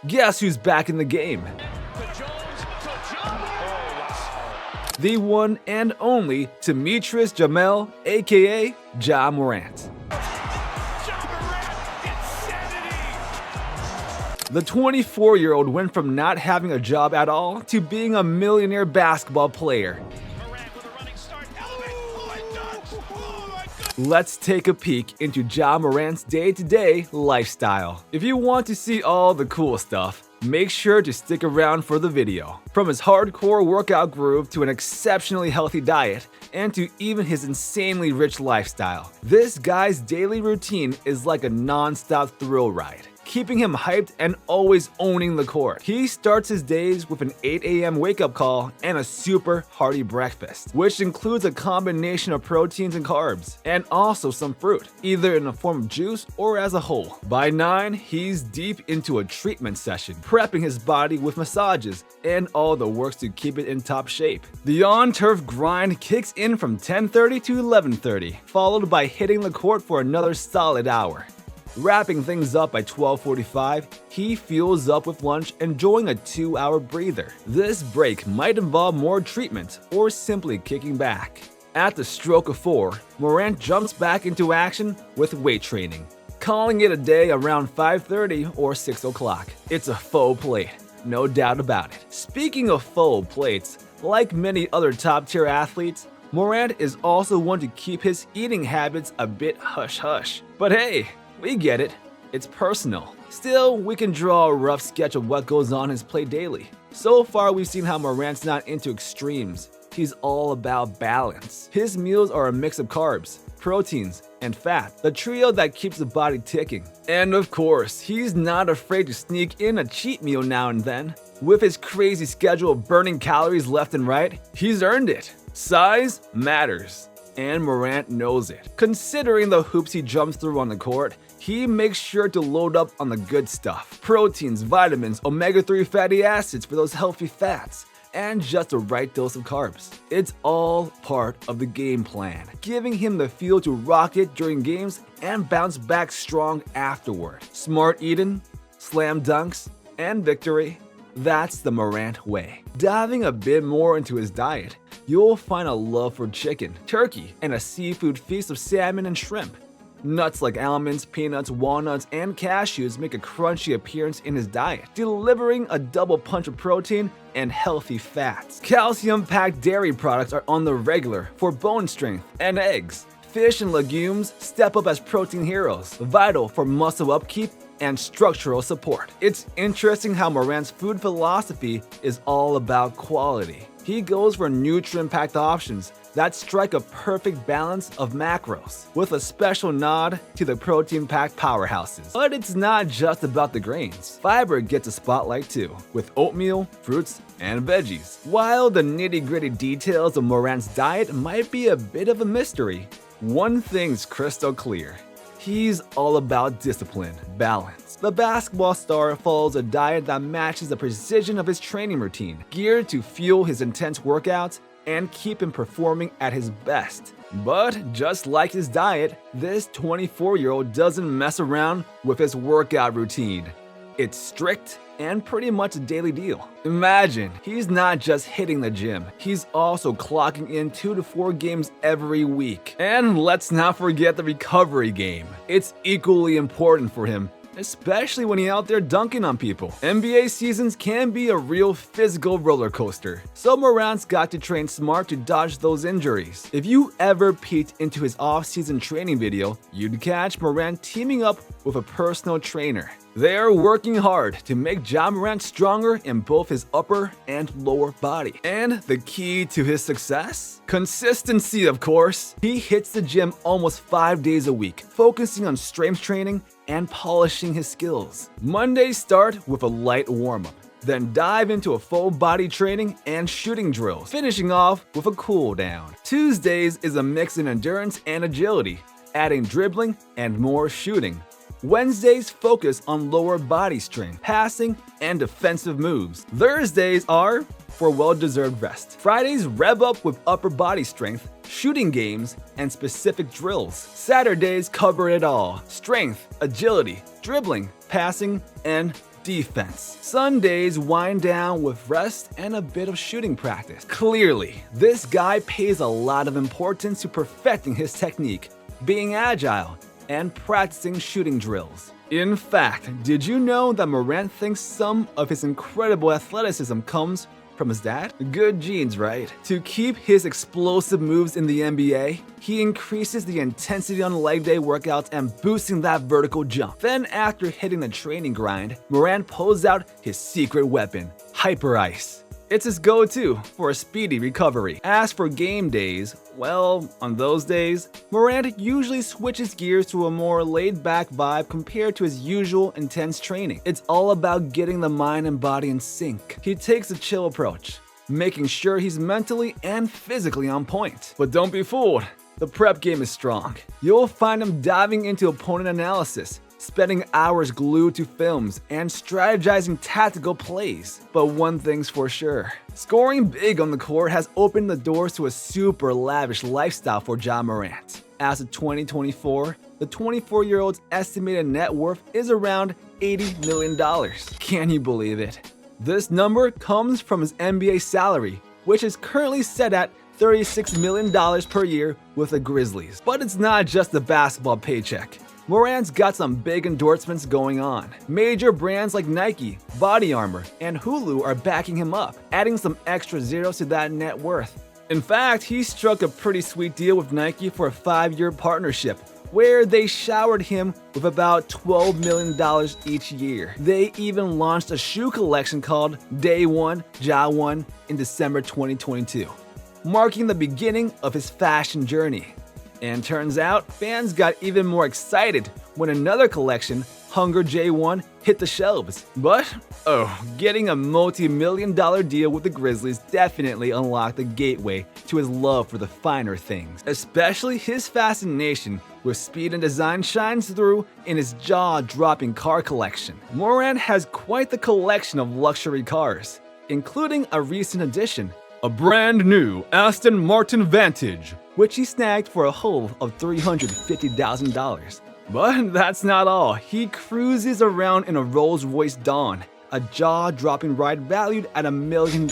Guess who's back in the game? The one and only Temetrius Jamel, aka Ja Morant. The 24-year-old went from not having a job at all to being a millionaire basketball player. Let's take a peek into Ja Morant's day-to-day lifestyle. If you want to see all the cool stuff, make sure to stick around for the video. From his hardcore workout groove to an exceptionally healthy diet, and to even his insanely rich lifestyle, this guy's daily routine is like a non-stop thrill ride, keeping him hyped and always owning the court. He starts his days with an 8 a.m. wake-up call and a super hearty breakfast, which includes a combination of proteins and carbs, and also some fruit, either in the form of juice or as a whole. By 9, he's deep into a treatment session, prepping his body with massages and all the works to keep it in top shape. The on-turf grind kicks in from 10:30 to 11:30, followed by hitting the court for another solid hour. Wrapping things up by 12:45, he fuels up with lunch, enjoying a 2-hour breather. This break might involve more treatment or simply kicking back. At the stroke of 4, Morant jumps back into action with weight training, calling it a day around 5:30 or 6 o'clock. It's a full plate, no doubt about it. Speaking of full plates, like many other top-tier athletes, Morant is also one to keep his eating habits a bit hush-hush. But hey, we get it, it's personal. Still, we can draw a rough sketch of what goes on his plate daily. So far, we've seen how Morant's not into extremes. He's all about balance. His meals are a mix of carbs, proteins, and fat, the trio that keeps the body ticking. And of course, he's not afraid to sneak in a cheat meal now and then. With his crazy schedule of burning calories left and right, he's earned it. Size matters, and Morant knows it. Considering the hoops he jumps through on the court, he makes sure to load up on the good stuff. Proteins, vitamins, omega-3 fatty acids for those healthy fats, and just the right dose of carbs. It's all part of the game plan, giving him the fuel to rock it during games and bounce back strong afterward. Smart eating, slam dunks, and victory. That's the Morant way. Diving a bit more into his diet, you'll find a love for chicken, turkey, and a seafood feast of salmon and shrimp. Nuts like almonds, peanuts, walnuts, and cashews make a crunchy appearance in his diet, delivering a double punch of protein and healthy fats. Calcium-packed dairy products are on the regular for bone strength, and eggs. Fish and legumes step up as protein heroes, vital for muscle upkeep and structural support. It's interesting how Morant's food philosophy is all about quality. He goes for nutrient-packed options that strike a perfect balance of macros, with a special nod to the protein-packed powerhouses. But it's not just about the grains. Fiber gets a spotlight too, with oatmeal, fruits, and veggies. While the nitty-gritty details of Morant's diet might be a bit of a mystery, one thing's crystal clear. He's all about discipline, balance. The basketball star follows a diet that matches the precision of his training routine, geared to fuel his intense workouts and keep him performing at his best. But just like his diet, this 24-year-old doesn't mess around with his workout routine. It's strict and pretty much a daily deal. Imagine, he's not just hitting the gym, he's also clocking in 2 to 4 games every week. And let's not forget the recovery game. It's equally important for him, especially when he's out there dunking on people. NBA seasons can be a real physical roller coaster, so Morant's got to train smart to dodge those injuries. If you ever peeked into his off-season training video, you'd catch Morant teaming up with a personal trainer. They're working hard to make Ja Morant stronger in both his upper and lower body. And the key to his success? Consistency, of course. He hits the gym almost 5 days a week, focusing on strength training and polishing his skills. Mondays start with a light warm-up, then dive into a full body training and shooting drills, finishing off with a cool down. Tuesdays is a mix in endurance and agility, adding dribbling and more shooting. Wednesdays focus on lower body strength, passing, and defensive moves. Thursdays are for well-deserved rest. Fridays rev up with upper body strength, shooting games, and specific drills. Saturdays cover it all: strength, agility, dribbling, passing, and defense. Sundays wind down with rest and a bit of shooting practice. Clearly, this guy pays a lot of importance to perfecting his technique, being agile, and practicing shooting drills. In fact, did you know that Morant thinks some of his incredible athleticism comes from his dad? Good genes, right? To keep his explosive moves in the NBA, he increases the intensity on leg day workouts and boosting that vertical jump. Then after hitting the training grind, Morant pulls out his secret weapon, Hyper Ice. It's his go-to for a speedy recovery. As for game days, well, on those days, Morant usually switches gears to a more laid-back vibe compared to his usual intense training. It's all about getting the mind and body in sync. He takes a chill approach, making sure he's mentally and physically on point. But don't be fooled, the prep game is strong. You'll find him diving into opponent analysis, spending hours glued to films, and strategizing tactical plays. But one thing's for sure, scoring big on the court has opened the doors to a super lavish lifestyle for Ja Morant. As of 2024, the 24-year-old's estimated net worth is around $80 million. Can you believe it? This number comes from his NBA salary, which is currently set at $36 million per year with the Grizzlies. But it's not just the basketball paycheck. Morant's got some big endorsements going on. Major brands like Nike, Body Armor, and Hulu are backing him up, adding some extra zeros to that net worth. In fact, he struck a pretty sweet deal with Nike for a 5-year partnership, where they showered him with about $12 million each year. They even launched a shoe collection called Day One, Ja One in December 2022, marking the beginning of his fashion journey. And turns out, fans got even more excited when another collection, Hunger J1, hit the shelves. But, getting a multi-million-dollar deal with the Grizzlies definitely unlocked the gateway to his love for the finer things. Especially his fascination with speed and design shines through in his jaw-dropping car collection. Morant has quite the collection of luxury cars, including a recent addition, a brand new Aston Martin Vantage, which he snagged for a whole of $350,000. But that's not all. He cruises around in a Rolls-Royce Dawn, a jaw-dropping ride valued at $1 million.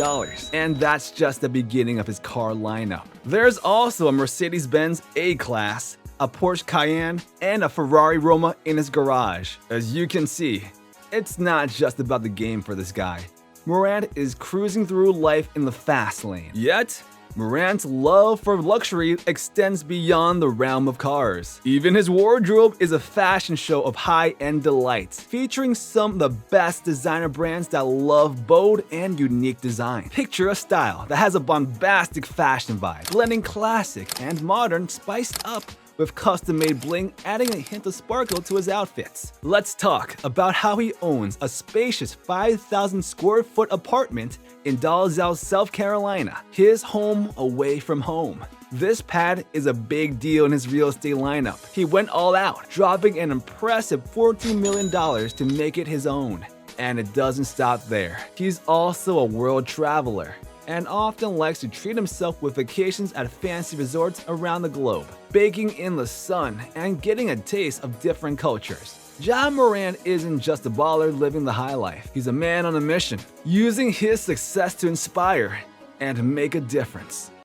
And that's just the beginning of his car lineup. There's also a Mercedes-Benz A-Class, a Porsche Cayenne, and a Ferrari Roma in his garage. As you can see, it's not just about the game for this guy. Morant is cruising through life in the fast lane. Yet, Morant's love for luxury extends beyond the realm of cars. Even his wardrobe is a fashion show of high-end delights, featuring some of the best designer brands that love bold and unique design. Picture a style that has a bombastic fashion vibe, blending classic and modern spiced up with custom-made bling, adding a hint of sparkle to his outfits. Let's talk about how he owns a spacious 5,000 square foot apartment in Dalzell, South Carolina, his home away from home. This pad is a big deal in his real estate lineup. He went all out, dropping an impressive $14 million to make it his own. And it doesn't stop there. He's also a world traveler and often likes to treat himself with vacations at fancy resorts around the globe, baking in the sun and getting a taste of different cultures. Ja Morant isn't just a baller living the high life. He's a man on a mission, using his success to inspire and make a difference.